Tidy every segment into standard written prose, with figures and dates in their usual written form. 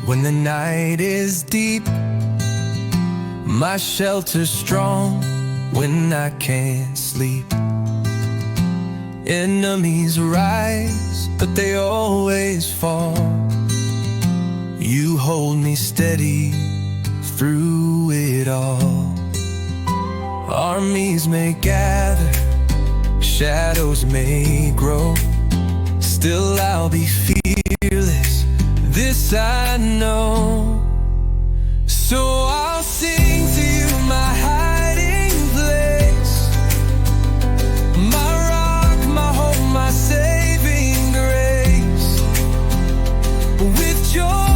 when the night is deep, my shelter's strong when I can't sleep. Enemies rise, but they always fall. You hold me steady through it all. Armies may gather, shadows may grow, still I'll be fearless, this I know. So I'll sing to you, my hiding place, my rock, my hope, my saving grace. With joy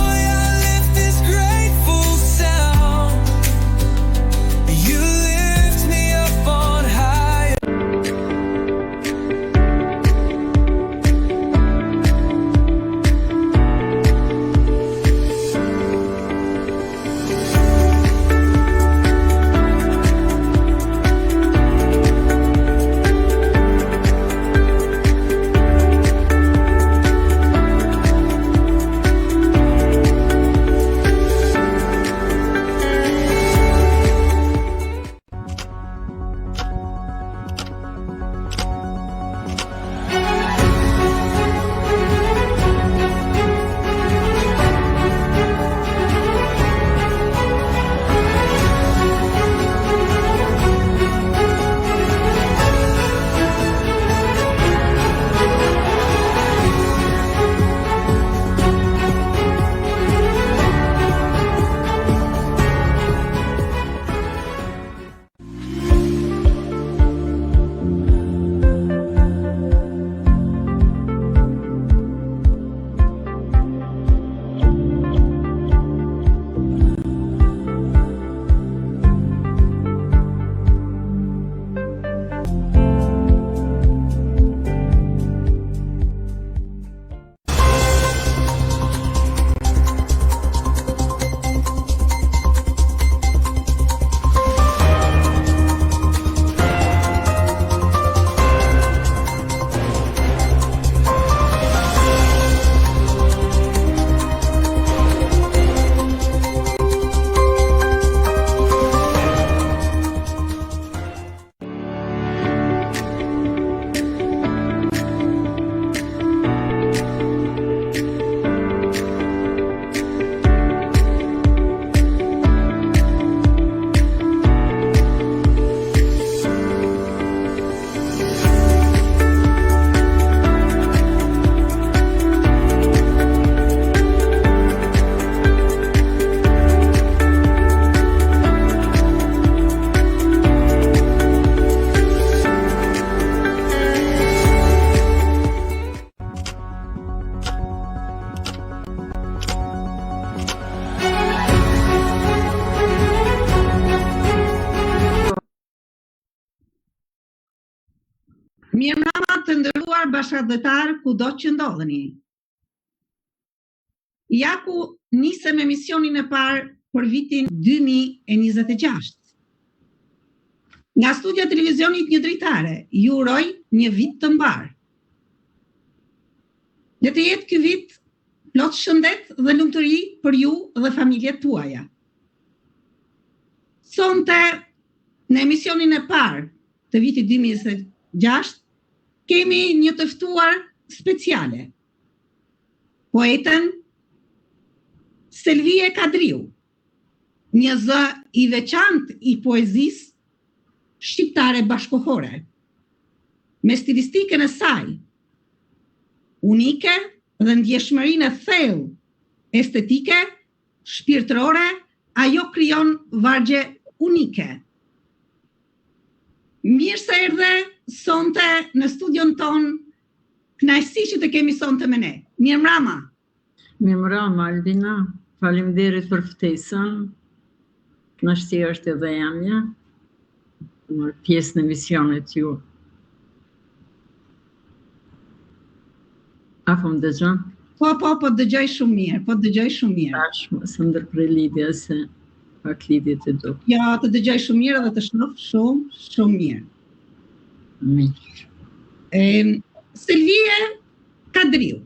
Mirëmbrëma të nderuar bashkëdhetar kudo që ndodheni. Ja ku nisem emisionin e parë për vitin 2026. Nga studia televizionit Një Dritare, ju uroj një vit të mbar. Le të jetë ky vit plot shëndet dhe lumturi për ju dhe familjet tuaja. Sonte në emisionin e parë të vitit 2026 kemi një të ftuar speciale. Poetën Selvie Kadriu, një zë i veçantë i poezisë shqiptare bashkohore, me stilistikën e saj, unike dhe ndjeshmërinë e thellë, estetike, shpirtërore, ajo krijon vargje unike. Mirë se erdhe sonte në studion ton, kënaqësi që të kemi sonte me ne. Mirëmbrëma. Mirëmbrëma Albina, faleminderit për ftesën. Kënaqësi është edhe jamja, në pjesë në emisionet ju. Apo më dëgjon? Po dëgjoj shumë mirë, Tash së ndërprej lidhja se pak lidhje të duk. Ja, të dëgjoj shumë mirë dhe të shoh shumë mirë. Mirë. Selvie Kadriu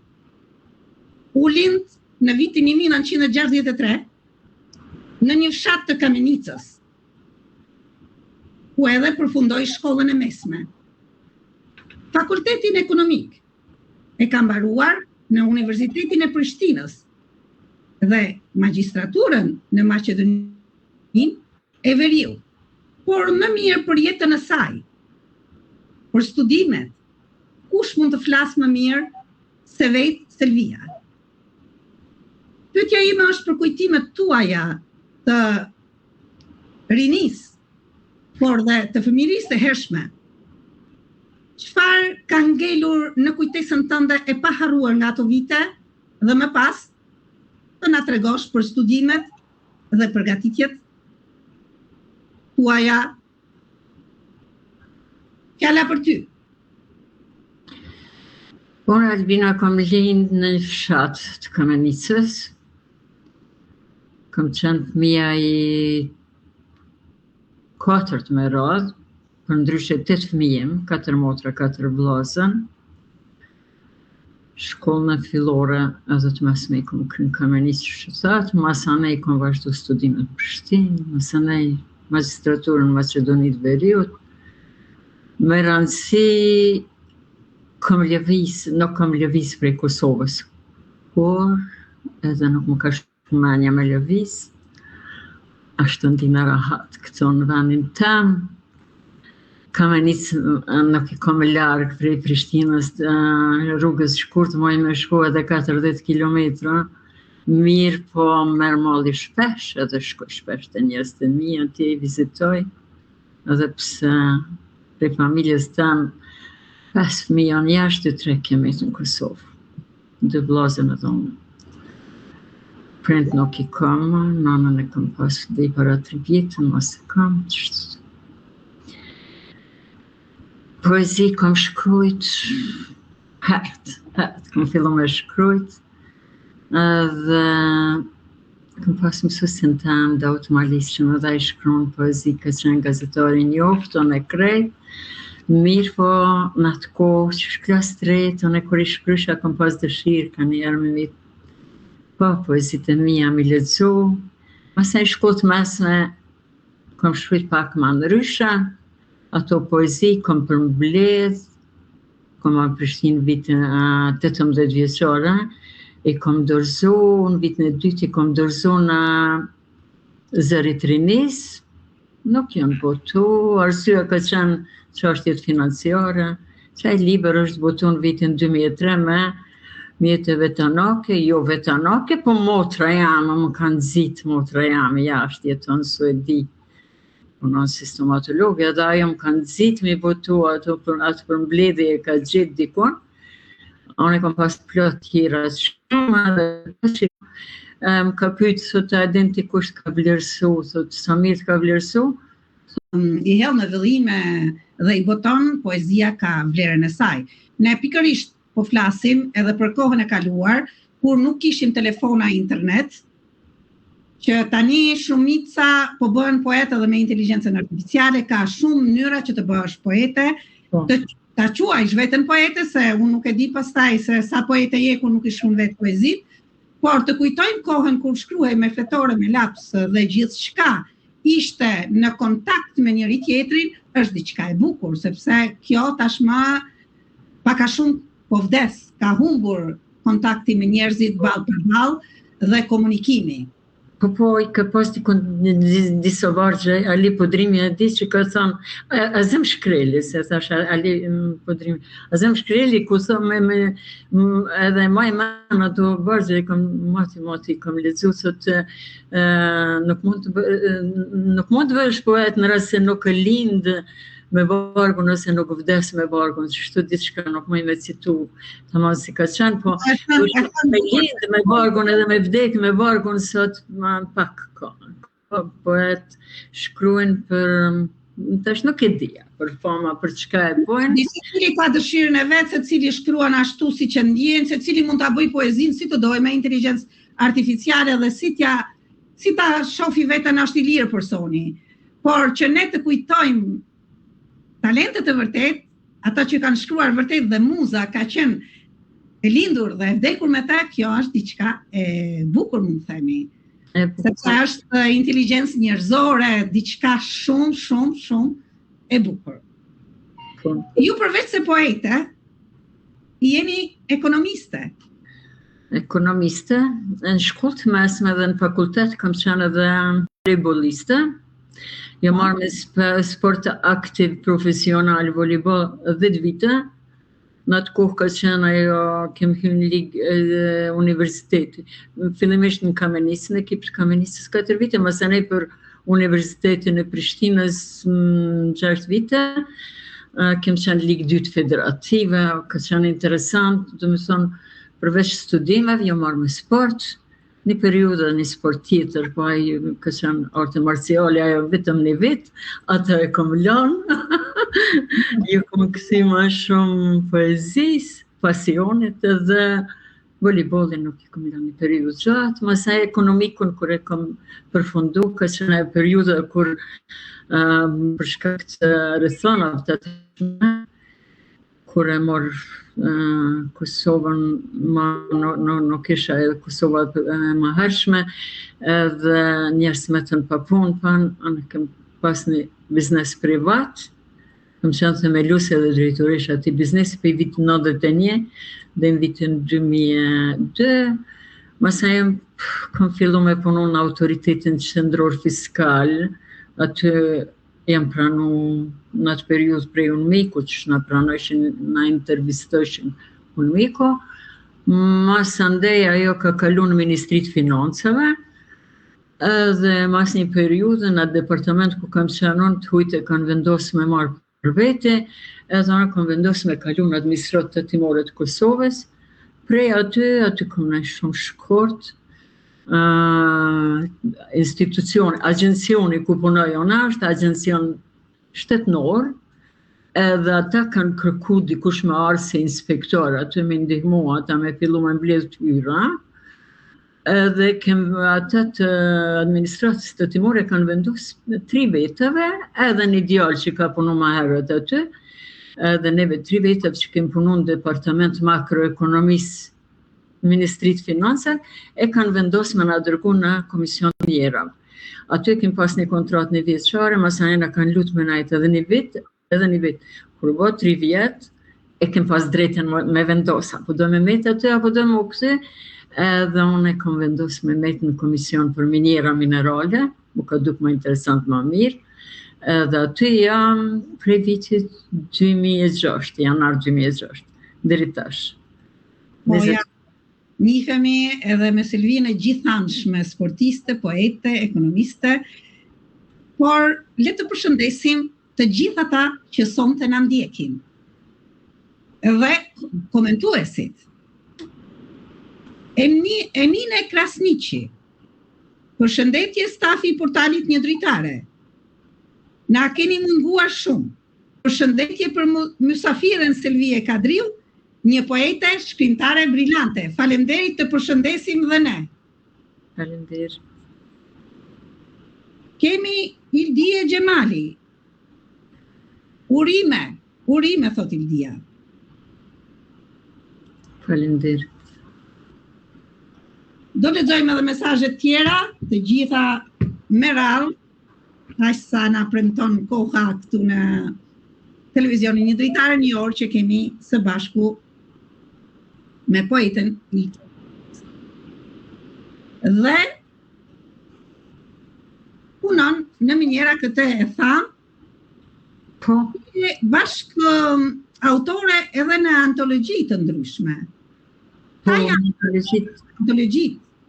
u lind në vitin 1963 në një fshat të Kamenicës, ku edhe përfundoi shkollën e mesme. Fakultetin ekonomik e ka mbaruar në Universitetin e Prishtinës dhe magjistraturën në Maqedoninë e Veriut, por më mirë për jetën e saj, për studimet, kush mund të flasë më mirë se vetë Selvia. Pyetja ime është për kujtimet tuaja të rinis, por dhe të fëmirisë të hershme. Çfarë ka ngelur në kujtesën tënde e paharruar nga ato vite dhe më pas të na tregosh për studimet dhe përgatitjet tuaja? Fjala për ty. Unë Albina kam lind në një fshat të Kamenicës. Kam qenë fëmija i 4 me radhë, për ndryshe 8 fëmijëm, 4 motra, 4 vllazën. Shkollën e fillore edhe të mesme i kom kryen Kamenicë shqiptar, masanej kom vazhdu studimet në Prishtinë, masanej magjistraturën në Maqedoni të Veriut. Me rëndësi kam nuk kam lëviz prej Kosovës, por edhe nuk më ka shmenja me lëviz. Ashtu ndina rahat këto në vendin tem. Kamenicë nuk i kam larg prej Prishtinës, rrugës shkurt, moj me shku edhe 40 kilometra. Mirë, po merr malli shpesh, edhe shkoj shpesh te njerëz të mi, atje i vizitoj, edhe pse prej familjes tem 5 fëmijë janë jashtë, 3 kemi në Kosovë. 2 vllazën edhe unë. Prind nuk i kam, nanën e kam pas dhe i para 3 vjetë, mos e kam. Poezi kam shkrujt herët, kam fillu me shkrujt, edhe kam pas mësuesin tem, Daut Marlis, që më dha i shkruan poezi, ka qenë gazetari i njoft, unë e krejt. Mirë, po në atë kohë që shklas tretë, unë e kur i shkrysha kam pas dëshirë, ka njerë me mitë poezit e mija mi lexu. Pastaj shkollë të mesme kam shkruajt pak më ndryshe, ato poezi kam përmbledh, kam në Prishtinë vitin 18 vjeçare, i kam dorëzu, në vitin e dytë i kam dorëzu në Zërit Rinis, nuk janë botu, arsyeja ka qenë çështjet financiare. Çaj libër është botu në vitin 2003 me mjete vetanake, jo vetanake, po motra jam, më kanë zit motra jam jashtë, jeton në Suedi, punon si stomatologe, edhe ajo më kanë zit me botu ato përmbledhje e ka gjetë dikon. Unë kam pas plot tjera shumë, edhe më ka pyet sot a din ti kush ka vlerësu, thot Samir ka vlerësu. I hell në vëllime dhe i boton, poezia ka vlerën e saj. Ne pikërisht po flasim edhe për kohën e kaluar, kur nuk kishim telefona internet, që tani shumica po bëhen poetë edhe me inteligjencën artificiale, ka shumë mënyra që të bëhesh poete, të ta quajsh veten poete, se unë nuk e di pastaj se sa poete je kur nuk i shkruan vetë poezit, por të kujtojmë kohën kur shkruaj me fletore, me laps dhe gjithçka ishte në kontakt me njëri tjetrin, është diçka e bukur, sepse kjo tashmë pak a shumë po vdes, ka humbur kontakti me njerëzit ballë për ballë dhe komunikimi. Po, ka pas disa vargje, Ali Podrimi e di që ka thonë, Azem Shkreli, se thash Ali Podrimi, Azem Shkreli, ku thonë edhe maj men ato vargje, mati kam lexu, thotë nuk mund të vesh poet në rast se nuk e lind me bargun ose nuk vdes me bargun, që shtu diçka nuk mëj me citu, të mos si ka qenë, po me lind me bargun edhe me vdek me bargun sot pak ka. Poet shkruen për, tash nuk e dija, për fama, për çka e bojnë. Se cili ka dëshirën e vetë, se cili shkruan ashtu si që ndjen, se cili mund ta bëj poezinë si të dojë me inteligjencë artificiale dhe si ta shofi veten është i lirë personi. Por që ne të kujtojmë talentet e vërtet, ata që kanë shkruar vërtet dhe muza ka qenë e lindur dhe e vdekur me ta, kjo është diçka e bukur, mund të themi. Sepse është inteligjencë njerëzore, diçka shumë e bukur. Ju përveç se poete, jeni ekonomiste. Ekonomiste, në shkollë të mesme dhe në fakultet kam qenë edhe volejboliste. Jo marrë me sport aktiv profesional volejbol 10 vite. Në atë kohë ka qenë ajo kem hyrë ligë universiteti. Fillimisht në Kamenis, në ekip të Kamenisës 4 vite, masanej për Universitetin e Prishtinës 6 vite. Kem qenë ligë 2 federative, ka qenë interesant, dhe më thonë, përveç studimeve, jo marrë me sport, një periudë një sport tjetër, po ajo ka qenë arte marciale, ajo vetëm një vit, atë e kom lënë, ju kom kësi ma shumë poezis, pasionit edhe volejbolin nuk i kom lënë një periudë gjatë, masaj ekonomikun kur e kom përfundu, ka qenë ajo periudë kur për shkak të rrethonave të kur e morë Kosovën nuk isha edhe Kosova më hershme edhe njerëz me të në papun anë kem pas një biznes privat, kam qenë themeluese dhe drejtoresh ati biznesi për vitin 91 dhe në vitin 2002. Masaj kam fillu me punu në autoritetin qendror fiskal, aty jam pranu në atë periudhë prej UNMIK-u, që na pranojshin, na intervistoshin UNMIK-u. Mas andej ajo ka kalu në Ministritë Financave, edhe mas një periudhë në atë departament ku kam qenë të hujtë e kanë vendosë me marë për vete, edhe anë kanë vendosë me kalu në administratë tatimore të Kosovës. Prej aty kam në shumë shkort, institucioni, agencioni ku punoj ona është agencion shtetnor, edhe ata kanë kërku dikush me arë si inspektor, aty me ndihmu, ata me fillu me mbledh tyra, edhe ata të administratës të timore kanë vendus 3 vetëve, edhe një djallë që ka punu ma herët aty, edhe neve 3 vetëve që kemë punu në departament makroekonomisë Ministritë Finansat, e kanë vendosë me nga dërgu në Komision Njera. Aty kem pas një kontrat një vjeçare, masajna kanë lutë me najtë edhe një vit. Kur bo 3 vjet, e kem pas drejten me vendosa. Po do me metë aty, apo do me u këthy, edhe unë e kam vendosë me metë në Komision për Minjera Minerale, mu ka duk më interesant më mirë, edhe aty jam prej vitit 2006, janar 2006, deri tash. Njihemi edhe me Silvinë gjithanshme, sportiste, poete, ekonomiste, por le të përshëndesim të gjithë ata që sonte na ndjekin dhe komentuesit. Emine Krasniqi, përshëndetje stafi i portalit Një Dritare. Na keni munguar shumë. Përshëndetje për mysafiren Selvie Kadriu, një poete, shkrimtare brillante. Faleminderit të përshëndesim dhe ne. Faleminderit. Kemi Ildie Gjemali. Urime, thot Ildia. Faleminderit. Do lexojmë edhe mesazhet tjera, të gjitha me radhë, aq sa na premton koha këtu në televizionin Një Dritare, një orë që kemi së bashku me poeten dhe punon në mënyra këtë e tha, po bashkë autore edhe në antologji të ndryshme. Po, antologji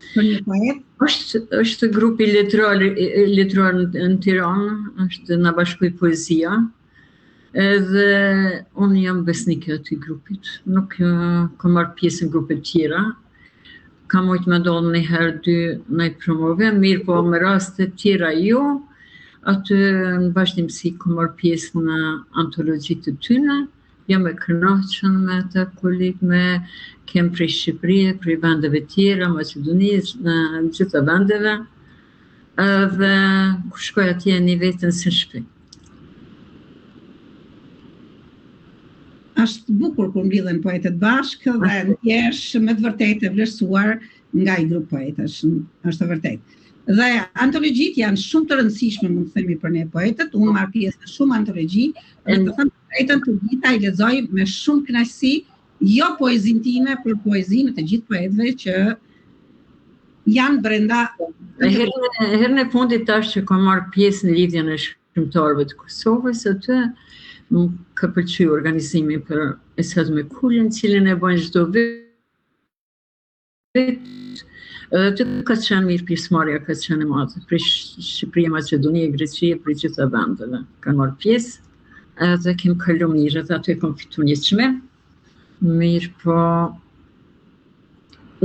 për një poet. Është grupi letrar në Tiranë, është na bashkoi poezia. Edhe unë jam besnike aty grupit, nuk kam marrë pjesë në grupet tjera, kam ojtë me dollë një herë 2 në i promove, mirë po me raste tjera jo, aty në vazhdimsi kam marrë pjesë në antologjit të tyne, jam e kënaqur me ata kolegë, me kem prej Shqipërie, prej vendeve tjera, Maqedonisë, në gjitha vendeve, edhe kur shkoj atje një vetën si në shtëpi. është bukur kur mblidhen poetët bashkë dhe ndjesh me të vërtetë e vlerësuar nga i grup poetësh, është e vërtetë. Dhe antologjit janë shumë të rëndësishme, mund të themi, për ne poetët. Unë marr pjesë në shumë antologji, dhe të thënë drejtën të gjitha i lexoj me shumë kënaqësi, jo poezinë time, por poezinë të gjithë poetëve që janë brenda. Herën e fundit tash që kam marrë pjesë në lidhjen e shkrimtarëve të Kosovës, atë më ka pëlqyer organizimi për Esad me Kulën, cilin e bën çdo vit. Të ka qenë mirë, pjesëmarrja ka qenë e madhe, për Shqipëria, Maqedonia, Greqia, për gjitha vendeve kanë marrë pjesë, edhe kem kalu mirë, edhe aty kam fitu një çmim. Mirë, po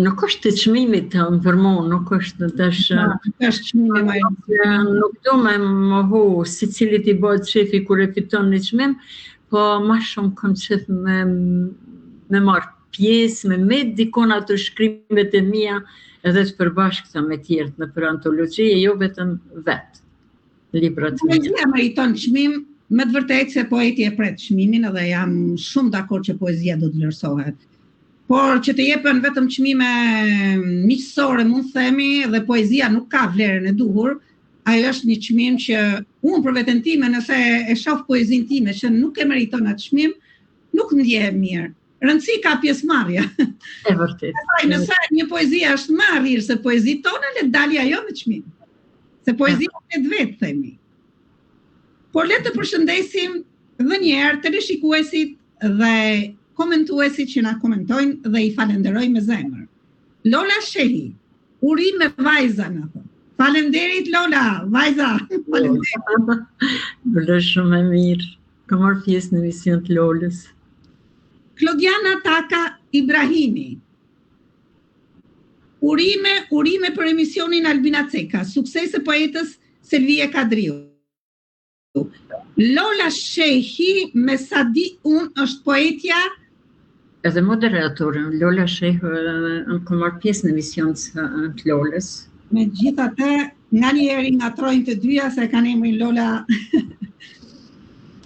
nuk është të çmimit të për mua, nuk është tash. Është çmimi më i rëndësishëm. Nuk do me mohu si cilit i bëhet shefi kur e fiton një çmim, po më shumë kam qef me marrë pjesë, me dikon ato shkrimet e mia, edhe të përbashkëta me tjerët në për antologji, e jo vetëm vetë, librat e mia. Poezia meriton çmim, me të vërtetë se poeti e pret çmimin, edhe jam shumë dakord që poezia do të vlerësohet. Por që të jepen vetëm çmime miqësore, mund të themi, dhe poezia nuk ka vlerën e duhur, ajo është një çmim që unë për veten time, nëse e shoh poezinë time që nuk e meriton atë çmim, nuk ndjehem mirë. Rëndësi ka pjesëmarrja. E vërtet. Nëse një poezi është më e rrirë se poezitë tona, le të dalë ajo me çmim. Se poezia është vetë, themi. Por le të përshëndesim edhe një herë teleshikuesit dhe komentuesit që na komentojnë dhe i falenderoj me zemër. Lola Shehi, urim me vajza na thon. Faleminderit Lola, vajza. Faleminderit. Bëre shumë e mirë. Kam marrë pjesë në emision të Lolës. Klodiana Taka Ibrahimi. Urime për emisionin Albina Ceka, suksese poetës Selvie Kadriu. Lola Shehi, me sa di unë, është poetja edhe moderatorë. Lola Shehi ka marrë pjesë në emision të Lolës. Megjithatë, nganjëherë ngatrojnë të dyja se kanë emrin Lola.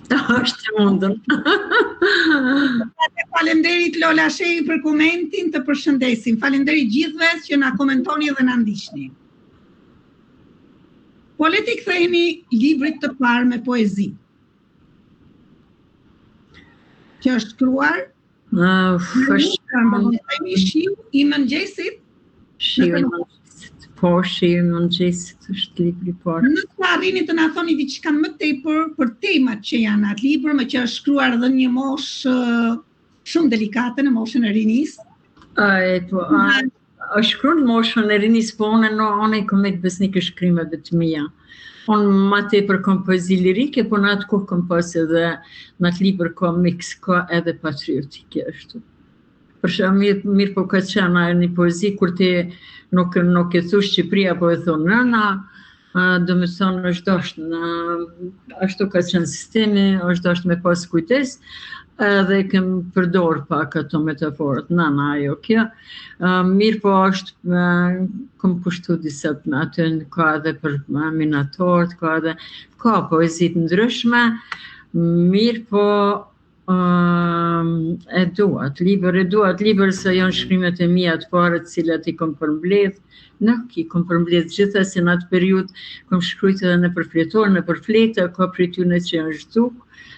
Është mundën. Faleminderit Lola Shehi për komentin, të përshëndesim. Faleminderit gjithëve që na komentoni dhe na ndiqni. Po le t'i kthehemi librit të parë me poezi. Që është shkruar Shiu i mëngjesit. Shiu i mëngjesit. Po, Shiu i mëngjesit është libri i parë. Nëse arrini të na thoni diçka më tepër për temat që janë atë libër, me që është shkruar edhe një moshë shumë delikate, në moshën e rinisë. është shkruar në moshën e rinisë, po unë kam me besnik e shkrimeve të mia. Unë ma tepër kam poezi lirike, po në atë kohë kam pas edhe në atë libër ka mix, ka edhe patriotike ashtu. Për shembull, mirë po ka qenë një poezi kur ti nuk e thush Shqipëria, po e thon nëna, do me thonë është dashtë, ashtu ka qenë sistemi, është dashtë me pas kujtes, edhe kem përdor pak ato metaforët, nëna ajo kjo. Mirë po është, kam pushtu disa aty, ka edhe për minatorët, ka poezit ndryshme, mirë po e duat libër se janë shkrimet e mia të para të cilat i kam përmbledh, nuk i kam përmbledh gjitha se në atë periudhë kam shkruajt edhe në përfletor, në përfleta, ka prej tyre që janë zhduk,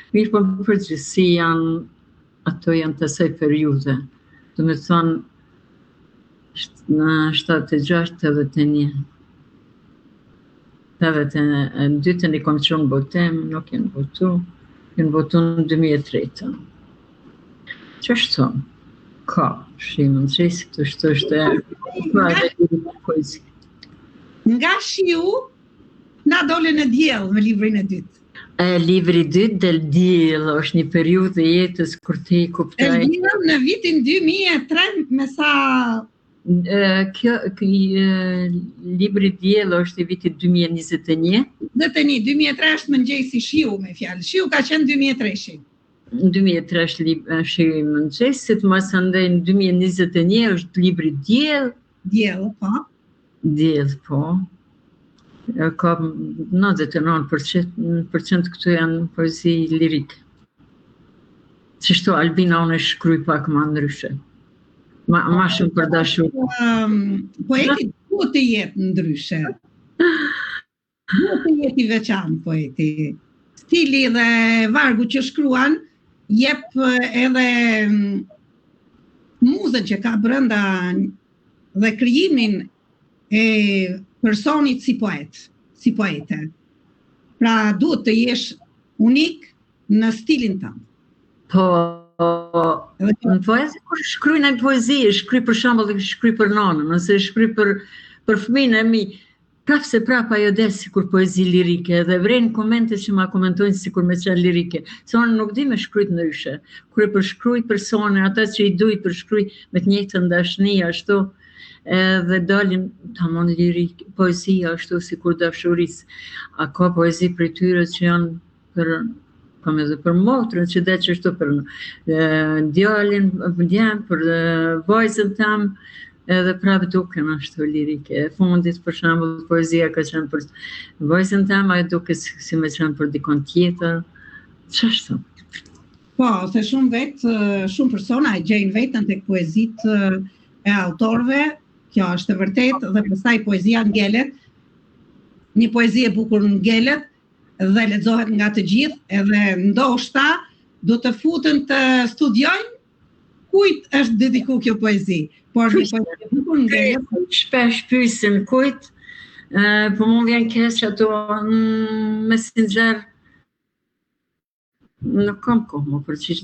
mirë po në përgjithësi ato janë të asaj periudhe. Do me thonë në 76-81. Në dytën i kam qenë botem, nuk janë botu. Në votu në 2003. Që është thonë? Ka, Shiu i mëngjesit, është poezi. Nga Shiu, na dole në diell me librin e dytë. Libri i dytë del diell, është një periudhë e jetës kur ti kuptoj. Diell në vitin 2003 me sa libri diell është i vitit 2021. 2003 është mëngjesi Shiu me fjalë. Shiu ka qenë 2003. Në 2003 është Shiu i mëngjesit, mas andaj në 2021 është libri diell. Diell, po. Diell, po. Ka 99% këtu janë poezi lirike. Qështu Albina unë e shkruj pak ma ndryshe. Ma shumë për dashur. Poeti duhet të jetë ndryshe. Duhet të jetë I veçantë poeti. Stili dhe vargu që shkruan jep edhe muzën që ka brenda dhe krijimin e personit si poet, si poete. Pra duhet të jesh unik në stilin tënd. Po, në poezi, kur shkruj në poezi, shkruj për shembull, shkruj për nanën, ose shkruj për fëmijën e mi, prapë se prapë ajo del sikur poezi lirike, dhe vren komente që ma komentojnë sikur me qenë lirike. Se unë nuk di me shkrujt ndryshe. Kur e përshkruj persone, ata që I duj përshkruj me të njëjtën dashni, ashtu, dhe dalin tamam lirik, poezia ashtu sikur dashurisë. A ka poezi për tyre që janë për kam edhe për motrën që dhe që shtu për djalin, për vajzën tam, edhe prapë duken ashtu lirike. E fundit, për shembull, poezia ka qenë për vajzën tam, ajo duke si me qenë për dikon tjetër. Ç'ashtu? Po, se shumë persona e gjejnë vetën tek poezitë e autorëve, kjo është e vërtetë, dhe pastaj poezia ngelet, një poezi e bukur ngelet, dhe lexohet nga të gjithë, edhe ndoshta do të futen të studiojnë kujt është dediku kjo poezi. Por një poezi e bukur ngelet. Shpesh pyesin kujt, po më vjen keq që ato Messenger nuk kam kohë më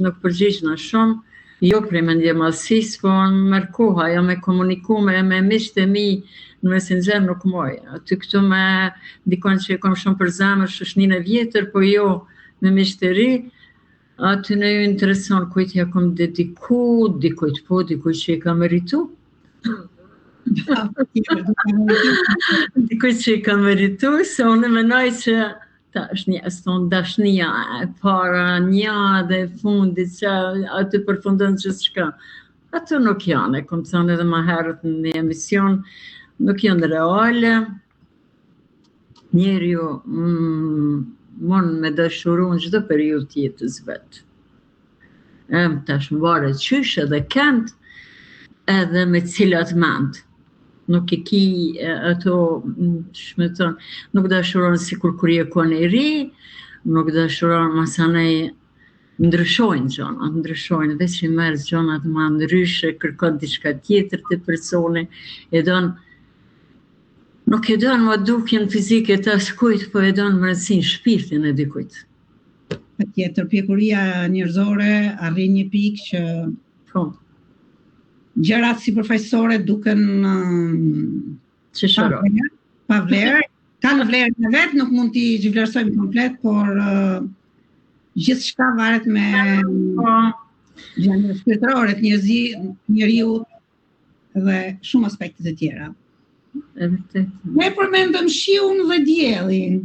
nuk përgjigjen shumë. Jo prej mendje madhësisë, po merr kohë ajo me komuniku me miqtë e mi në Messenger nuk moj. Aty këtu me dikon që kam shumë për zemër, shoshninë e vjetër, po jo me miqtë e ri, aty në ju intereson kujt ja kam dediku, dikujt po, dikujt që I ka meritu. Dikujt që I ka meritu, se unë menoj që dashnia e para, një dhe fundit që aty përfundon gjithçka. Ato nuk janë, e kom thënë edhe më herët në një emision, nuk janë reale. Njeriu mund me dashuru në çdo periudhë të jetës vet. Tash varet qysh edhe kënd, edhe me cilat mend. Nuk I ki ato, shmeton, nuk dashuron sikur kur je kon I ri, nuk dashuron masanej ndryshojnë gjona, ndryshojnë, veç I merr gjonat më ndryshe, kërkon diçka tjetër të personi, nuk e don më dukjen fizike të askujt, po e don mërësin shpirtin e dikujt. Patjetër, pjekuria njerëzore arrin një pikë që Po. Gjërat si përfaqësore duken pa vlerë, kanë vlerën e vet, nuk mund t'i zhvlerësojmë komplet, por gjithçka varet me gjendjen shpirtërore të njeriu dhe shumë aspekte të tjera. Ne përmendëm shiun dhe diellin.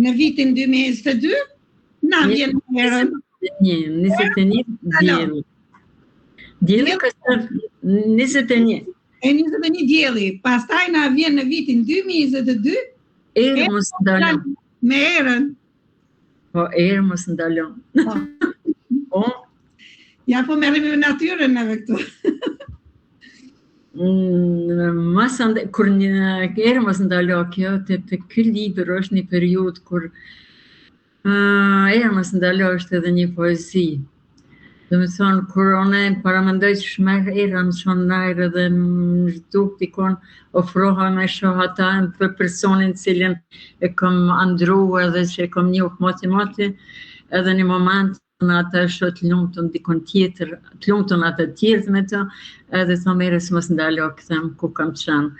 Në vitin 2022, na vjen herën 21 dielli. Dielli ka 21. E 21 dielli, pastaj na vjen në vitin 2022, erë mos ndalon. Me erën. Po, erë mos ndalon. Po. Ja, po merrem me natyrën neve këtu. Kur një erë mos ndalon kjo, të ky libër është një periudhë kur erë mos ndalon është edhe një poezi. Dhe me thonë, kur one paramendoj që shmerë era më shonë najrë dhe më zhduk dikon ofroha me shoha ta për personin cilin e kom andru edhe që e kom njoh moti, edhe një moment në ata shoh të lumtun dikon tjetër, të lumtun ata tjerë me të, edhe thonë erës mos ndalo këthem ku kam qenë.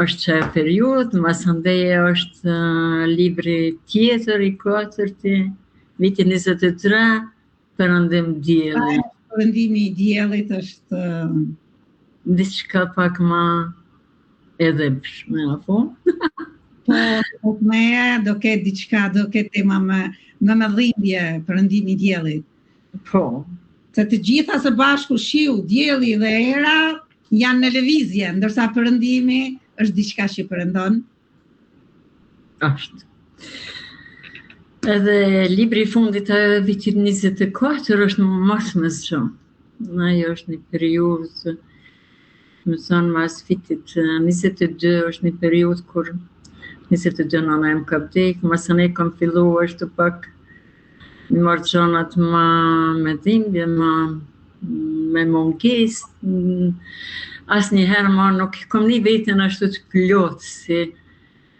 Është që periudhë, masandej është libri tjetër I katërti, viti 23, Perëndim dielli. Perëndimi I diellit është diçka pak më e dhimbshme, apo? Po, me do ketë diçka, do ketë tema më me dhimbje perëndimi I diellit. Po. Se të gjitha së bashku, shiu, dielli dhe era janë në lëvizje, ndërsa perëndimi është diçka që perëndon. Është. Edhe libri I fundit të vitit 24 është mas më shumë. Ajo është një periudhë, më thonë mas vitit 22 është një periudhë kur 22 nëna em ka vdek, mas ne kam fillu është pak më marrë gjonat ma me dhimbje, me munges. Asnjëherë ma nuk kam një vetën ashtu të plotë, si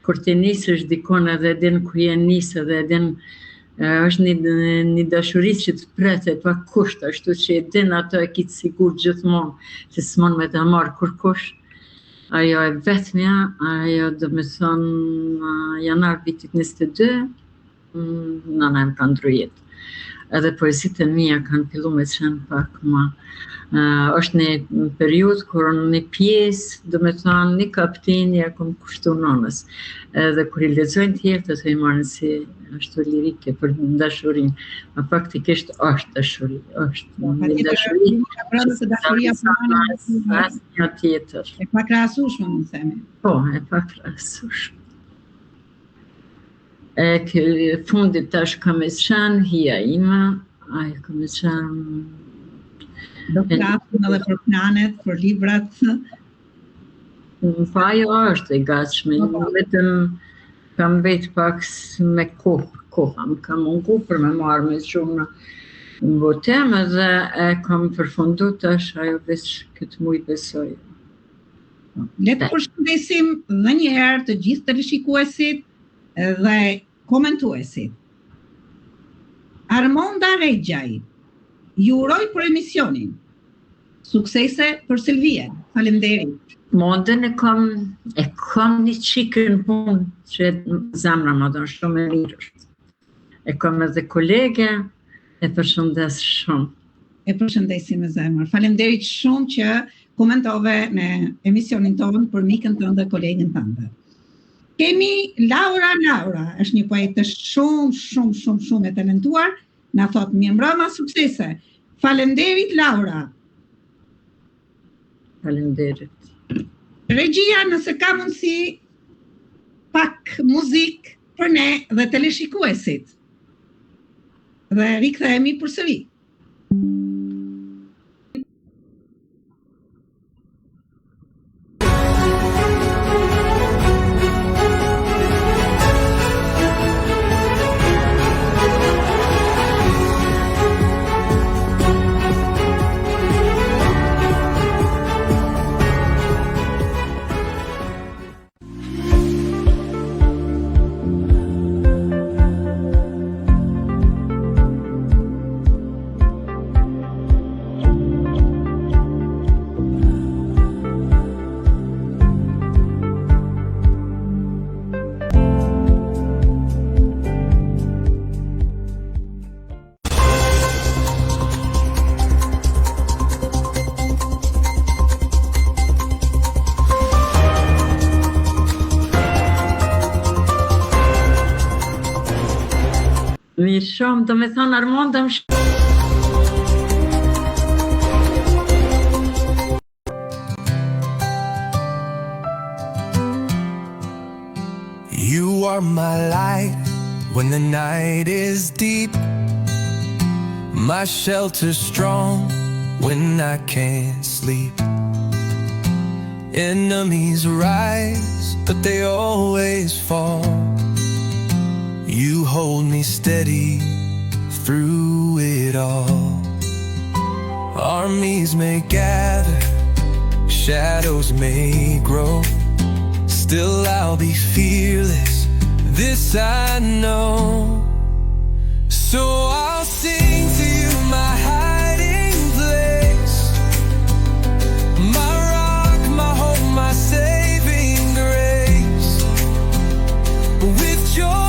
kur të nisësh dikon edhe edin ku je nisë edhe edin është një dashuri që të pretet pa kusht, ashtu që edin ato e kitë sigur gjithmonë, që s'mon me të marrë kurkush. Ajo e vetmja, ajo do me thonë janar vitit 22, nëna em ka ndrujet. Edhe poezitë e mia kanë fillu me qenë pak ma. Është një periudhë kur një pjesë, do me thonë, një kaptinje kom kushtu nënës. Edhe kur I lexojnë tjerë, të I marrin si ashtu lirike për dashurinë. Ma faktikisht është dashuri, është një dashuri. Asnjë tjetër. E pakrahasueshme, më themi. Po, e pakrahasueshme. E fundit tash ka me qenë hija ime, ajo ka me qenë do flasim edhe për planet, për librat. Po ajo është e gatshme, vetëm kam vetë pak me koha, më ka mungu për me marrë me shumë në botem edhe e kam përfundu tash ajo veç këtë muj besoj. Le të përshëndesim dhe njëherë të gjithë teleshikuesit dhe komentuesit. Armonda Regjaj ju uroj për emisionin. Suksese për Silvien. Faleminderit. Modën e kam një qikën punë që zemra më do shumë e mirë është. E kam edhe kolege, e përshëndes shumë. E përshëndesim me zemër. Faleminderit shumë që komentove në emisionin tonë për mikën tënde dhe kolegën tënde. Kemi Laura, është një poete shumë e talentuar, na thot mirëmbrëma, suksese. Faleminderit Laura. Faleminderit. Regjia, nëse ka mundësi pak muzik për ne dhe teleshikuesit. Dhe rikthehemi përsëri. Mirë shumë, do me thonë Armonda më shumë. You are my light when the night is deep, my shelter strong when I can't sleep. Enemies rise, but they always fall. You hold me steady through it all. Armies may gather, shadows may grow, still I'll be fearless, this I know. So I'll sing to you my hiding place, my rock, my hope, my saving grace. With joy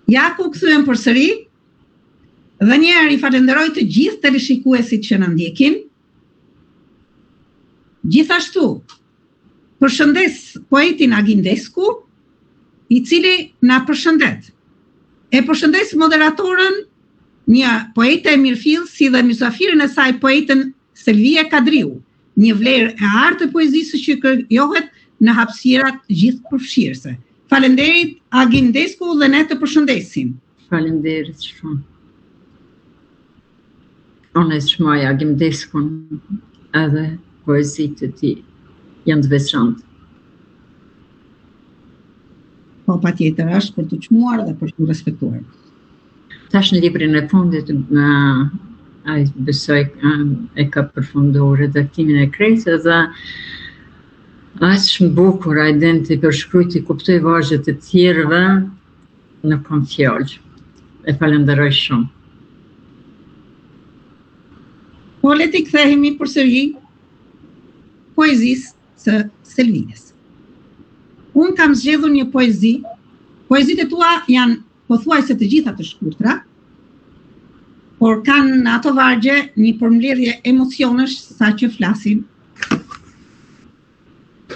Ja ku kthyem përsëri dhe njerë I falenderoj të gjithë teleshikuesit që na ndjekin. Gjithashtu, përshëndes poetin Agindesku, I cili na përshëndet. E përshëndes moderatorën, një poete e mirëfill, si dhe mysafirin e saj poetën Selvia Kadriu, një vlerë e artë të poezisë që krijohet në hapësirat gjithëpërfshirëse. Falenderit Agindesku dhe ne të përshëndesim. Faleminderit shumë. Unë e shmoj Agindeskun edhe poezitë e tij janë të veçantë. Po patjetër është për të çmuar dhe për të respektuar. Tash në librin e fundit ai besoj e ka përfunduar redaktimin e krejtë dhe aq më bukur ai denti përshkruajti kuptoi vargjet e tjerëve në kam fjalë. E falenderoj shumë. Po le të kthehemi përsëri poezisë së Selvijes. Unë kam zgjedhur një poezi. Poezitë e tua janë pothuajse të gjitha të shkurtra, por kanë në ato vargje një përmbledhje emocionesh sa që flasin.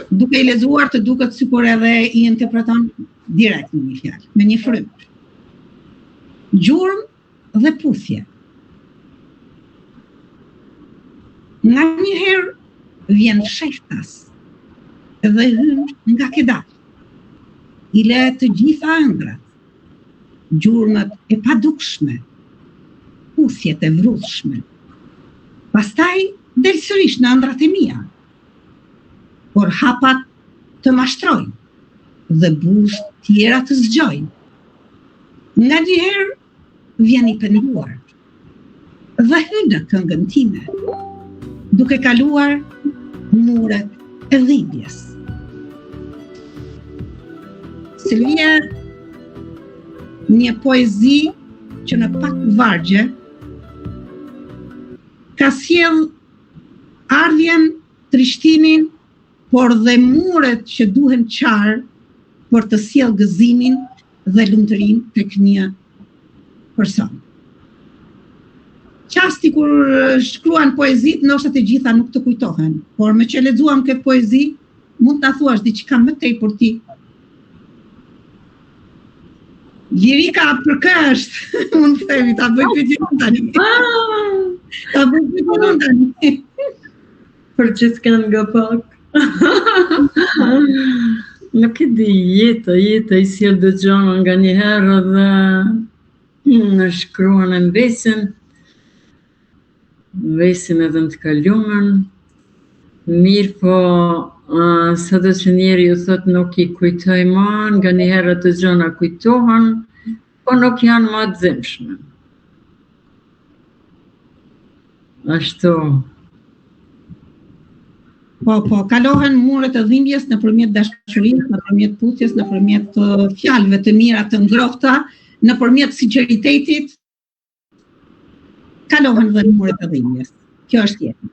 Duke I lexuar të duket sikur edhe I interpreton direkt në një fjalë, me një frymë. Gjurmë dhe puthje. Nga një herë vjen shehtas dhe hyn nga kedar. I le të gjitha ëndrat, gjurmët e padukshme, puthjet e vrrullshme. Pastaj del sërish në ëndrat e mia, por hapat të mashtrojnë dhe burst tjera të zgjojnë. Nga një herë vjen I penduar dhe hyn në këngën time, duke kaluar muret e dhimbjes. Selvia, një poezi që në pak vargje ka sjell ardhjen, trishtimin, por dhe muret që duhen qarë për të sjell gëzimin dhe lumturinë tek një person. Qasti kur shkruan poezit, ndoshta të gjitha nuk të kujtohen, por me që lexuam këtë poezi, mund ta thuash diçka më tepër ti. Lirika për kë është, mund të themi, ta bëj pyetjen tani. Ta bëj pyetjen tani. Për gjithë nga pak. Nuk e di, jeta I sjell do gjëra nga një herë dhe në shkruan e mbesin edhe në të kalumen. Mirë po, sado që njeri ju thot nuk I kujtoj më, nga një herë të gjëra kujtohen, po nuk janë më të dhimbshme. Ashtu. Po, kalohen muret e dhimbjes nëpërmjet dashurisë, nëpërmjet puthjes, nëpërmjet fjalëve të mira të ngrohta, nëpërmjet sinqeritetit, kalohen dhe muret e dhimbjes. Kjo është jeta.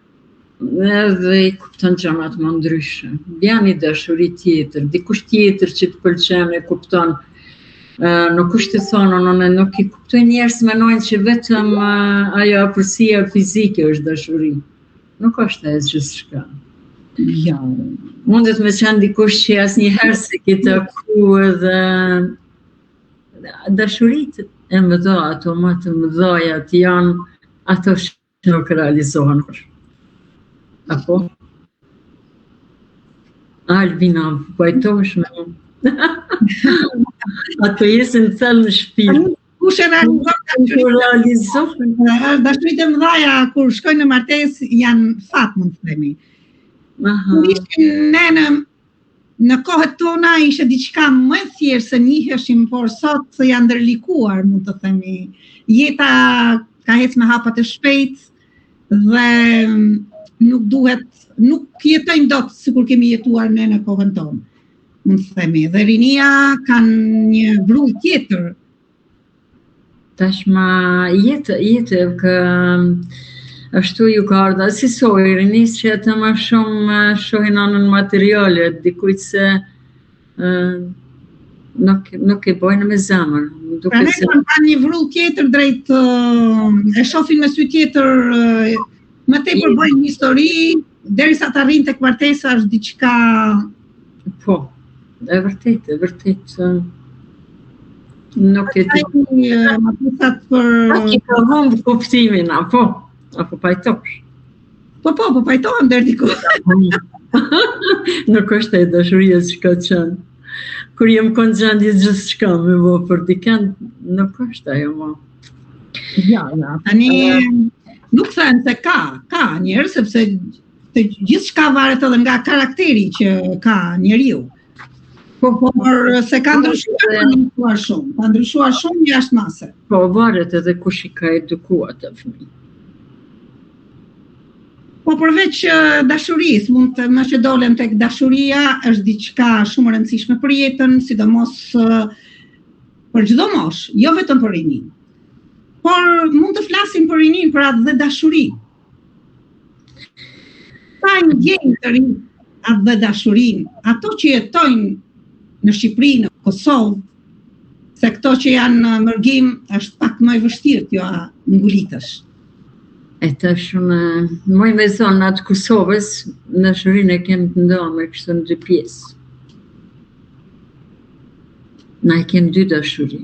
Dhe I kupton gjërat më ndryshe. Vjen I dashuri tjetër, dikush tjetër që të pëlqen e kupton. Nuk është të thonë, nuk I kuptoj njerëz mendojnë që vetëm ajo afërsia fizike është dashuri. Nuk është e gjithçka. Ja. Mundet me qenë dikush që asnjëherë se ke taku edhe dashuritë e mëdha, ato më të mëdhaja janë ato që nuk realizohen. Apo? Albina, pajtohesh me mu. Ato jesin thellë në shpirt. Kush e realizohen? Dashuritë e mëdhaja kur shkojnë në martesë janë fat, mund të themi. Kur ishin ne në kohët tona ishte diçka më e thjeshtë se njiheshim, por sot janë ndërlikuar, mund të themi. Jeta ka ecë me hapa të shpejtë dhe nuk jetojmë dot sikur kemi jetuar ne në kohën tonë, mund të themi. Dhe rinia kanë një vrull tjetër. Tashma jetë ka ashtu ju ka ardha, si soi rinis që ata më shumë shohin anën materiale, dikujt se nuk e bojnë me zemër. Pra ne kanë një vrull tjetër drejt, e shohin me sy tjetër, më tepër bëjnë histori, derisa të arrin tek martesa është diçka. Po, e vërtet. Nuk e di. Martesat për... Aki ka humbë kuptimin, apo pajtosh? Po pajtohem deri diku. Nuk është e dashuria që ka qenë. Kur jem konë gjendje gjithë shka me bo për dikën, nuk është ajo mo. Ja. Tani, nuk thënë se ka njerë, sepse të gjithë shka varet edhe nga karakteri që ka njeriu. Por se ka ndryshuar shumë jashtë mase. Po, varet edhe kush i ka edukua të fëmijë. Po përveç dashurisë, mund të më që dolem tek dashuria, është diçka shumë e rëndësishme për jetën, sidomos për çdo moshë, jo vetëm për rinin. Por mund të flasim për rinin, për atë dhe dashuri. Ta ndjejnë të rinë atë dhe dashurin, ato që jetojnë në Shqipëri, në Kosovë, se këto që janë në mërgim, është pak më e vështirë t'jo ngulitësh. E të shumë, moj me zonë atë Kosovës, në shurinë e kemë të ndonë me kështu në 2 pjesë. Na e kemë 2 dashuri.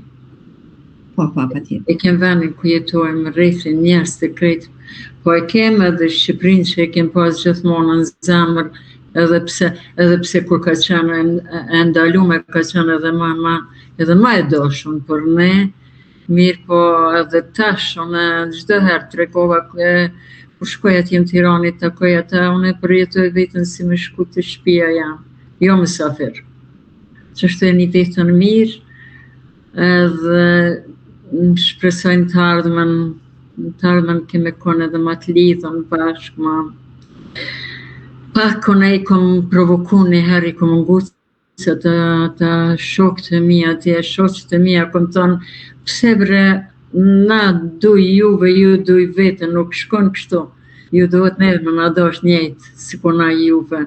Po, pa tjetë. E kemë venin ku jetojmë rrethin njerëz të krejtë, po e kemë edhe Shqipërinë që e kemë pas gjithmonë në zemër, edhe pse kur ka qenë e ndalume, ka qenë edhe ma e doshun për ne. Mirë po edhe tash, unë çdo herë tregova kur shkoj atje në Tiranë, takoj ata, unë përjetoj vetën si me shku të shtëpia jam, jo mysafir. Që është e një vetën mirë, edhe shpresojnë të ardhmen keme konë edhe ma të lidhën bashkë, ma pak unë e kom provoku një herë, i kom ngucë të shokët e mija, shoqët e mija, kom thonë, pse bre, na duj juve, ju duj vete, nuk shkon kështu. Ju duhet neve me na dosh njëjtë, si po na juve.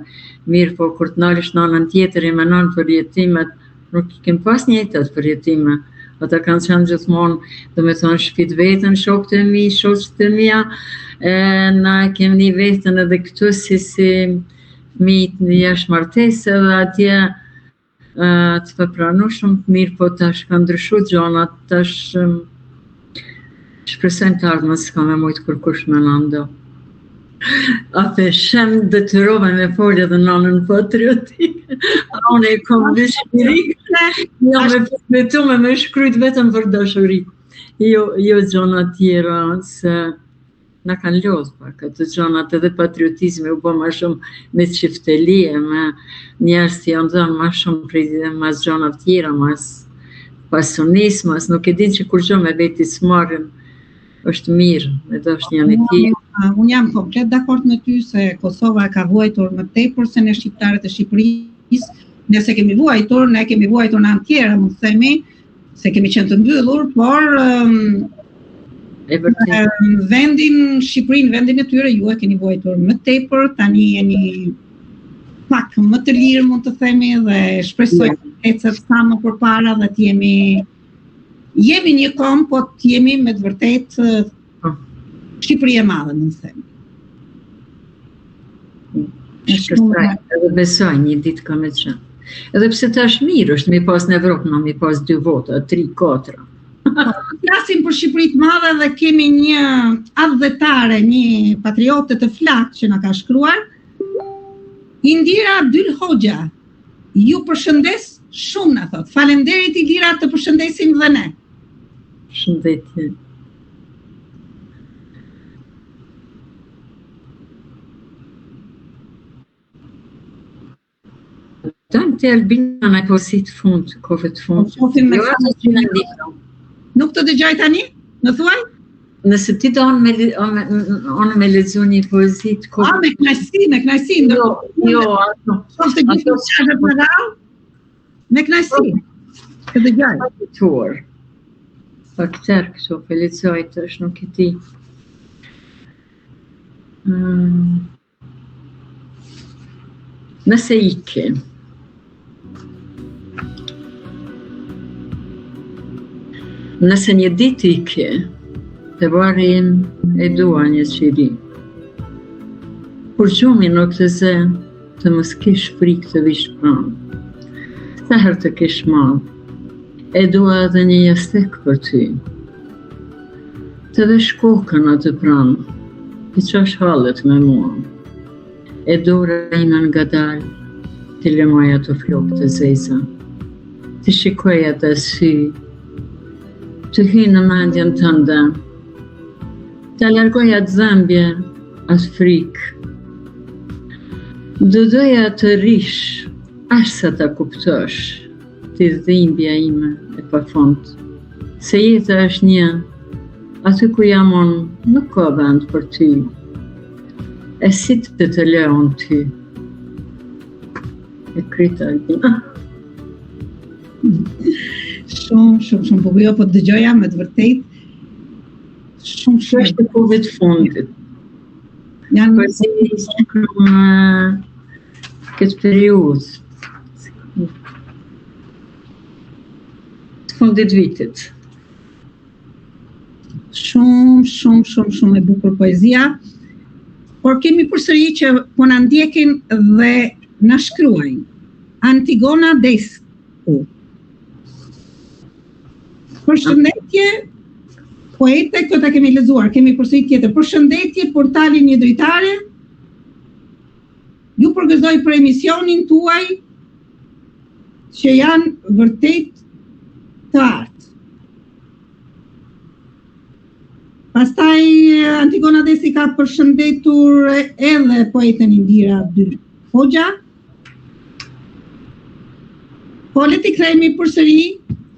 Mirë po, kur të nalish në anën tjetër i menon për jetimet, nuk i kem pas njëjtët për jetime. Ata kanë qenë gjithmonë, do me thonë, shpit vetën, shokët e mi, shoqët e mija, na kem një vetën edhe këtu si fëmijët në jashtë martese dhe atje të papranueshëm, mirë po tash ka ndryshu gjonat, tash shpresojmë të ardhmen s'ka me mujtë kërkush me nëndo. Atë shem detyrove me folje dhe nënën patriotike. Unë e kom dëshirikë, jo me shkryt vetëm për dashuri. Jo gjona tjera, se na kanë lodhë pak ato gjonat edhe patriotizmi u bo ma shumë me qiftelie, me njerës të janë dhënë ma shumë prej mas gjonat tjera, mas pasionismas, nuk e din që kur gjo me veti s'marrim, është mirë, me do është një një tjera. Unë jam komplet dakord me ty se Kosova ka vuajtur më tepër se ne shqiptarët e Shqipërisë, nëse kemi vuajtur, ne kemi vuajtur në anë tjera, mund të themi, se kemi qenë të mbyllur, por vendin Shqipërinë, vendin e tyre, ju e keni vuajtur më tepër, tani jeni pak më të lirë, mund të themi, dhe shpresoj të ecet sa më përpara dhe të jemi një kom, po të jemi me të vërtet Shqipëri e madhe, më të themi. Shpresoj, edhe besoj një ditë ka me qenë. Edhe pse tash mirë është mi pas në Evropë, në mi pas 2 vota, 3, 4. Flasim për Shqipëri të madhe dhe kemi një adhetare, një patriote të flak që na ka shkruar. Indira Abdul Hoxha, ju përshëndes shumë, na thot. Faleminderit Indira, të përshëndesim dhe ne. Shëndetje. Dojmë të Albina në posit fund, kove të fund. Nuk të dëgjoj tani? Në thuaj? Nëse ti do onë me lezu një poezit... me knajsi. Jo, ato. Shoftë gjithë në qashë për rao? Me knajsi. Të dëgjoj. Tuar. Pak tërë këto, për lezoj të është nuk e ti. Nëse ike. Nëse një ditë ikje, të varri im e dua një qiri. Kur gjumi nuk të zë, të mos kish frikë të vish pranë. Sa herë të kish madh, e dua edhe një jastek për ty. Të vesh kokën atë pranë, të qash hallet me mua. E dora ime nga dalë, të lëmoj ato flokë të zeza, të shikoj atë sy, të hyjë në mendjen tënde, të largoj atë dhëmbje, atë frikë. Do doja të rish, ashtë sa ta kuptosh, ti dhimbja ime e pafund, se jeta është një, aty ku jam unë nuk ka vend për ty, e si të leon ty. E krita Albina. Shumë bukur, po dëgjoja me të vërtet. Shumë Është të kohëve të fundit. Janë Përsi shkruan këtë periudhë. Të fundit vitit. shumë e bukur poezia. Por kemi përsëri që po na ndjekin dhe na shkruajnë. Antigona Desku. Përshëndetje, poete, këtë kemi lexuar, kemi përsëri tjetër. Përshëndetje, portali Një Dritare. Ju përgëzoj për emisionin tuaj që janë vërtet të artë. Pastaj Antigona Desi ka përshëndetur edhe poeten Indira Hoxha. Po le t'i kthehemi përsëri.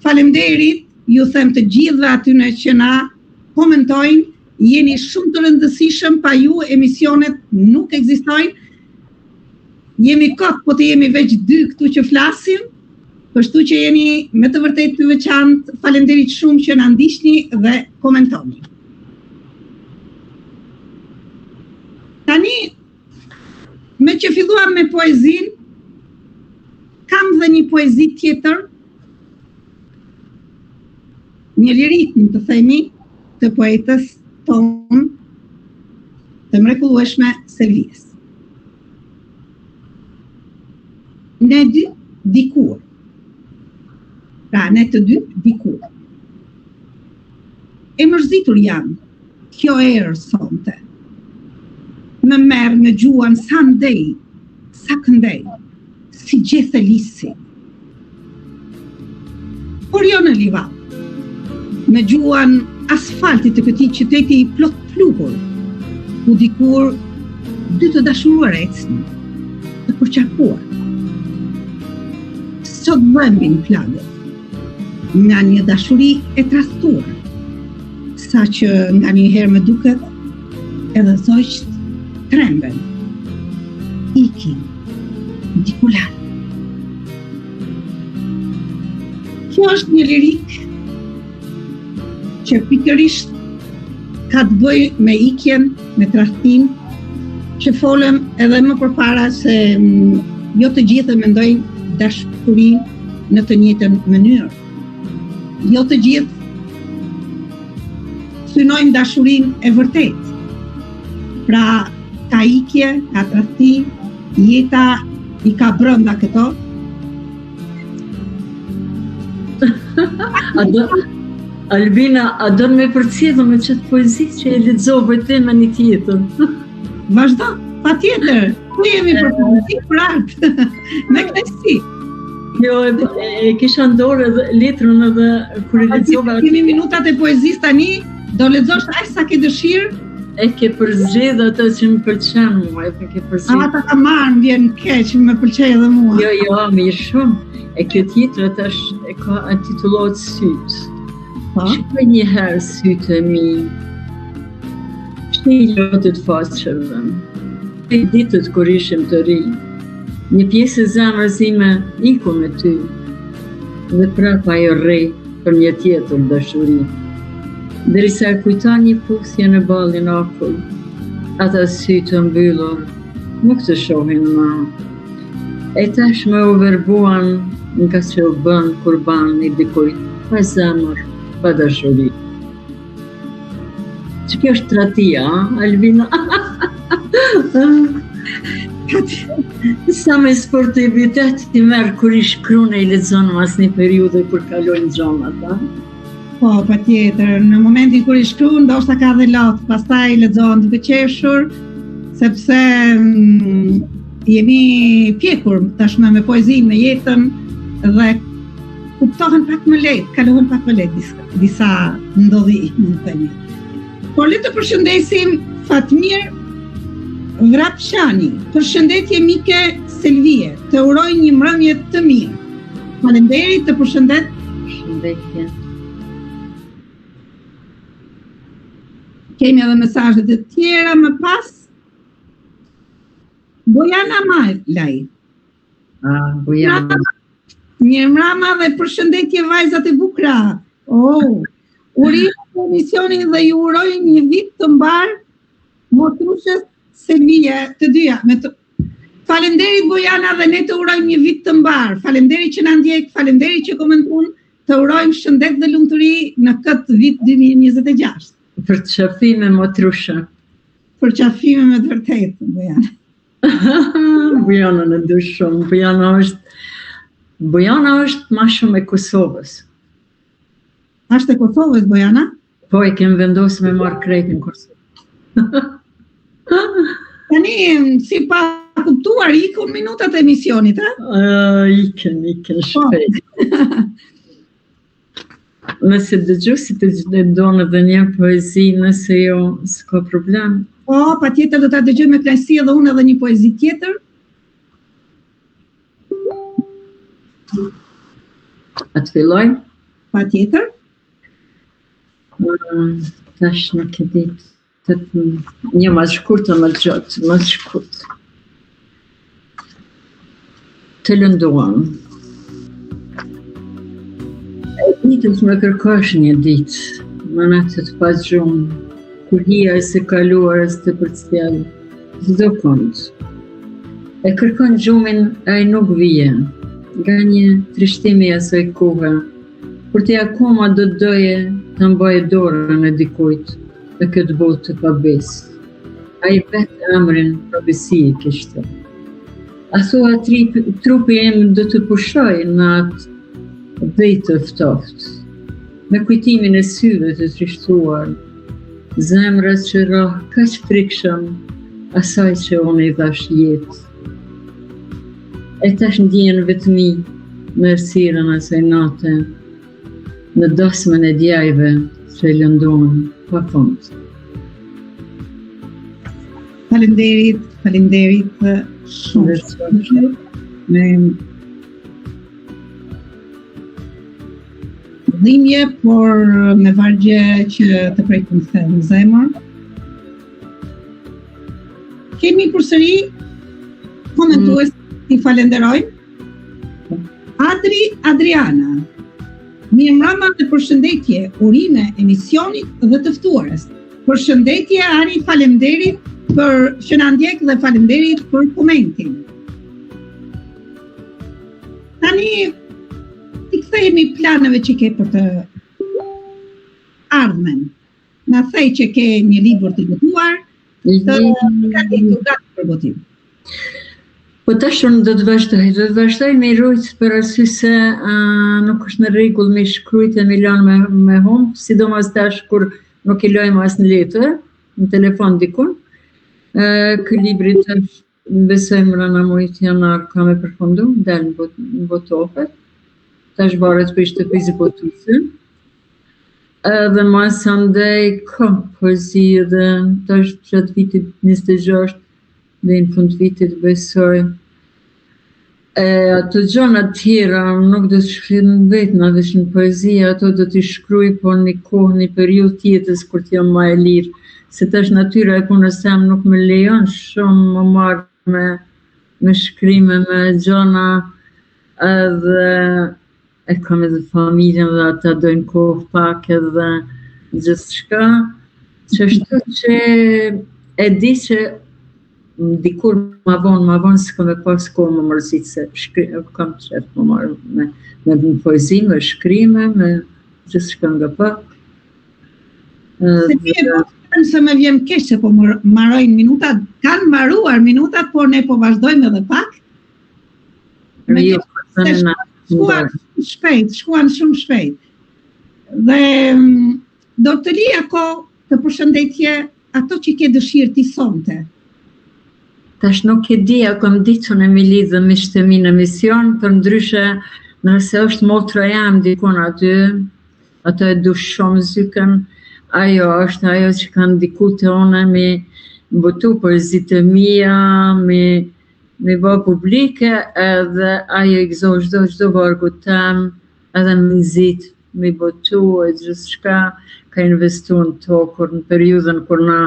Faleminderit, ju them të gjithëve atyne që na komentojnë, jeni shumë të rëndësishëm, pa ju emisionet nuk ekzistojnë. Jemi kot, po të jemi veç 2 këtu që flasim, kështu që jeni me të vërtet të veçantë. Faleminderit shumë që na ndiqni dhe komentoni. Tani, me që filluam me poezin, kam dhe një poezi tjetër, një lirik, të themi, të poetës tonë, të mrekullueshme Selvies. Ne dy dikur. Pra, ne të dy dikur. E mërzitur jam, kjo erë sonte. Më merë në gjuan sa ndej, sa këndej, si gjethe lisi. Por jo në livat, me gjuan asfaltit të këtij qyteti i plot pluhur, ku dikur dy të dashuruar ecnin, të përqakuar. Sot vëmbin flagët, nga një dashuri e tradhtuar, sa që nga një herë më duket, edhe zogjt tremben, ikin, dikular. Kjo është një lirik që pikërisht ka të bëjë me ikjen, me tradhtim, që folëm edhe më përpara se jo të gjithë mendojnë dashurinë në të njëjtën mënyrë. Jo të gjithë synojnë dashurinë e vërtetë. Pra, ka ikje, ka tradhtim, jeta i ka brenda këto. Albina, a do me përcjellë me qëtë poezi që e lexove ti me një tjetër? Vazhdo, patjetër. Ku jemi për poezi, për art. Me kënaqësi. Jo, e kisha ndorë edhe letrën edhe kur e lexova. Kemi minutat e poezisë tani, do lexosh aq sa ke dëshirë. E ke përzgjedh ato që më pëlqen mua, e ke përzgjedh. Ata ka marrë, më vjen keq, më pëlqej edhe mua. Jo, mirë shumë. E kjo tjetër tash e ka intitullohet Syt. Shikoj një herë sytë e mi, shte i lotët faqeve, e ditët kur ishim të ri, një pjesë e zemrës ime iku me ty, dhe prapa ajo rrej për një tjetër dashuri. Derisa e kujton një puthje në ballin akull, ata sytë mbyllur nuk të shohin më. E tash më u verbuan nga që u bën kurban i dikujt pa zemër, pa dashuri. Që kjo është tratia, Albina? Sa me sportivitet ti merë kur i shkruan e i lexon mas një periudhë kur kalojnë gjonat, a? Po, patjetër, në momentin kur i shkruan, ndoshta ka dhe lot, pastaj lexon duke qeshur, sepse jemi pjekur tashmë me poezinë, me jetën dhe kuptohen pak më lehtë, kalohen pak më lehtë disa ndodhi, mund të themi. Por le të përshëndesim Fatmir Vrapshani. Përshëndetje mike Selvie, të uroj një mbrëmje të mirë. Faleminderit, të përshëndet. Përshëndetje. Kemi edhe mesazhe të tjera më pas. Bojana Malaj. Bojana. Mirëmbrëma dhe përshëndetje vajzat e bukura. Urim në emisionin dhe ju uroj një vit të mbar motrushes Selvie, të dyja. Faleminderit Bojana dhe ne të urojmë një vit të mbar. Faleminderit që na ndjek, faleminderit që komentuan. Të urojmë shëndet dhe lumturi në këtë vit 2026. Për të qafime motrusha. Për qafime me të vërtetë, Bojana. Bojana në du shumë. Bojana është ma shumë e Kosovës. Ashtë e Kosovës, Bojana? Po, e kem vendosë me marrë krejtë në Kosovë. Tani, si pa kuptuar, ikën minutat e emisionit, a? Ikën shpejt. Nëse dëgjuesit e donë edhe një poezi, nëse jo, s'ka problem. Po, patjetër do ta dëgjoj me kënaqësi edhe unë edhe një poezi tjetër. A të filloj? Patjetër. Tash nuk e ditë. Një më shkurtë, më gjatë, më shkurtë. Të lënduam. E ditës më kërkosh një ditë, më natë të pas gjumë, kur hija e se kaluar e së të përcjellë, s'do kënd. E kërkon gjumin e ai nuk vije, nga një trishtimi e asaj kohe, kur ti akoma do të doje të mbaje dorën e dikujt e këtë botë të pabesë. Ai vetë emrin pabesi i kishte. A thua trupi im do të pushoj në atë dhejtë ftoftë, me kujtimin e syve të trishtuar, zemrës që rroh kaq frikshëm asaj që unë i dhash jetë. E tash ndjen vetëmi me errësirën asaj nate, në dosmën e djajve që lëndohen pa fund. Faleminderit shumë. Dhimbje, por me vargje që të prekun thellë në zemër. Kemi përsëri komentues i falenderojmë. Adriana. Mirëmbrëma dhe përshëndetje, urime emisionit dhe të ftuarës. Përshëndetje Ari, faleminderit për që na ndjek dhe faleminderit për komentin. Tani i kthehemi planeve që ke për të ardhmen. Na thej që ke një libër të botuar, të gati për botim. Po tash unë do të vazhdoj me rujt për arsye se nuk është në rregull me shkruajt e Milan me humb, sidomos tash kur nuk i lojmë as në letër, në telefon dikun. Ky libri tash besoj mbrana muajit janar ka me përfundu, del në botohet. Tash varet për shtëpisë botuese. Edhe mas andej ka poezi edhe tash gjatë vitit 26 dhe në fund vitit besoj. Ato gjona tjera nuk do të shkruajnë vetë në veç në poezi, ato do t'i shkruaj po një kohë, një periudhë tjetës kur t'jam më e lirë. Se tash natyra e punës tem nuk më lejon shumë më marrë me shkrime, me gjona, edhe e kam edhe familjen dhe ata dojnë kohë pak edhe gjithçka. Çështja që e di që dikur ma vonë s'kam e pas kohë më mërzit se kam qef më marrë me poezi, me shkrime, me gjithçka nga pak. Se se më vjen keq se po mbarojnë minutat, kanë mbaruar minutat, por ne po vazhdojmë edhe pak. Shkuan shumë shpejt. Dhe do të lija kohë të përshëndetje ato që ke dëshirë ti sonte. Tash nuk e di, kom ditë që në me lidhë me shtemi në mision, për ndryshe nëse është motra jam dikon aty, ato e du shumë zykën, ajo është ajo që kanë diku të one me botu poezitë mia, me bë publike, edhe ajo i gëzo çdo vargu tem, edhe me nxit, me botu e gjithçka, ka investu në tokër në periudhën kur na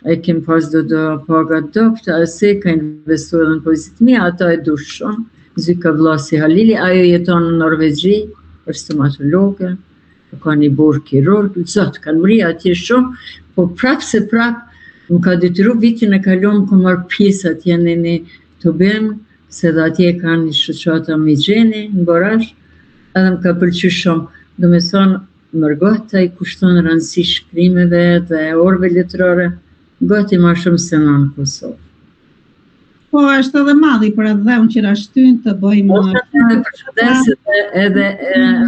e kem pas do paga dopt, se ka investu edhe në poezitë mia, ato e du shumë. Zyka Vlasi Halili, ajo jeton në Norvegji, është stomatologe, ka një burë kirurg, zotë kanë mri atje shumë, po prapë më ka detyru vitin e kalon më marrë pjesë atje në një të bëmë, se dhe atje ka një shoqata me gjeni, në Borash, edhe më ka pëlqy shumë. Do me thonë, mërgota i kushton rëndësi shkrimeve dhe orëve letrore, gati ma shumë se në Kosovë. Po, është edhe madhi për atë dhe unë që rashtyn të bëjmë... edhe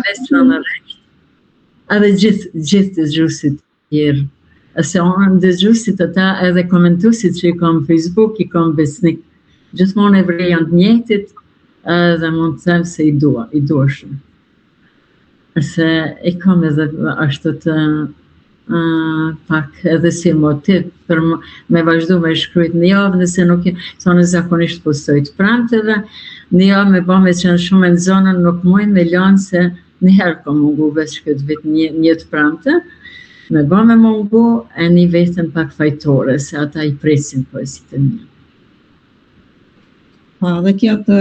vestra në rejtë. Edhe gjithë të gjusit tjerë. Se onë dhe gjusit ata edhe komentusit që i kam Facebook, i kam besnik. Gjithmonë e vrejan të njëjtit, edhe mund të them se i dua shumë. Se i kam edhe ashtu të pak edhe si motiv për me vazhdu me shkryt një javë, nëse nuk e, sa në zakonisht postoj të pranteve, një javë me ba me qenë shumë në zonën, nuk muj me lanë se njëherë ka mungu veç këtë vit një të prante, me ba me mungu e një vetën pak fajtore, se ata i presin poezitë një. Pa, dhe kjo të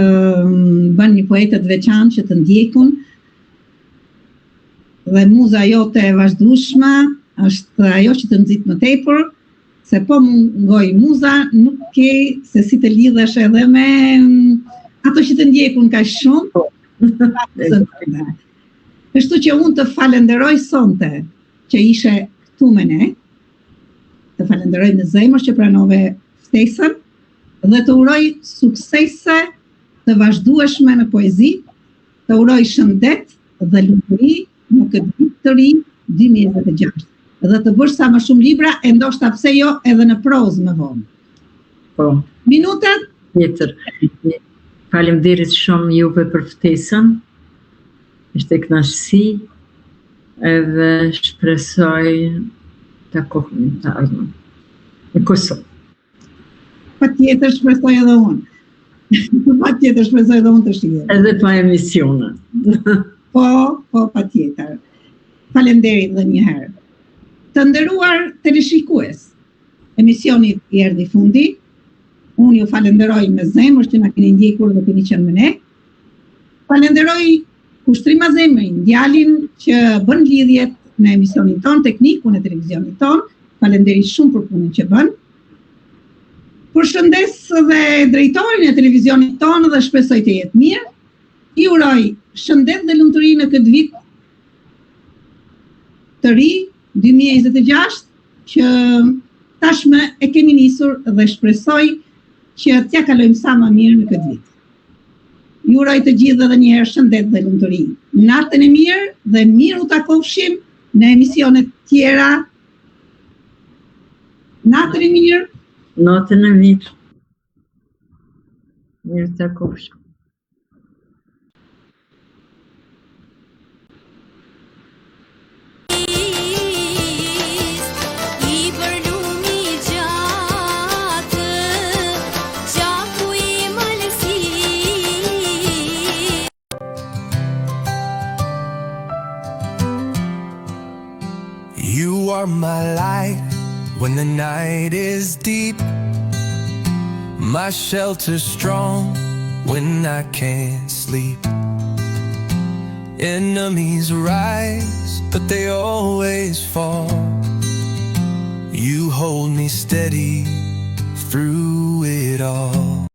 bën një poetët veçanë që të ndjekun, dhe muza jote e vazhdueshme është ajo që të nxit më tepër, se po mungoj muza, nuk ke se si të lidhesh edhe me ato që të ndjekun kaq shumë. Kështu që unë të falenderoj sonte që ishe këtu me ne, të falenderoj në zemër që pranove ftesën, dhe të uroj suksese të vazhdueshme në poezi, të uroj shëndet dhe lumturi në këtë vit të ri 2026. Dhe të bësh sa më shumë libra, e ndoshta pse jo edhe në prozë më vonë. Po. Minutat? Tjetër. Faleminderit shumë juve për ftesën. Ishte kënaqësi, edhe shpresoj të kohëm të ardhmë në Kosovë. Patjetër shpresoj edhe unë. Patjetër shpresoj edhe unë të shihem. Edhe pa emisione. Po, patjetër. Faleminderit edhe një herë. Të nderuar teleshikues, emisioni i erdhi fundi. Unë ju falenderoj me zemër që na keni ndjekur dhe keni qenë me ne. Falenderoj Kushtrim Azemrin, djalin që bën lidhjet në emisionin ton, teknikun e televizionit ton. Falenderoj shumë për punën që bën. Përshëndes dhe drejtorin e televizionit ton dhe shpresoj të jetë mirë. I uroj shëndet dhe lumturi në këtë vit të ri 2026, që tashmë e kemi nisur dhe shpresoj që t'ja kalojmë sa më mirë në këtë vit. Ju uroj të gjithë edhe një herë shëndet dhe lumturi. Natën e mirë dhe mirë u takofshim në emisionet tjera. Natën e mirë. Natën e mirë. Mirë takofshim. You are my light when the night is deep, my shelter strong when I can't sleep. Enemies rise, but they always fall. You hold me steady through it all.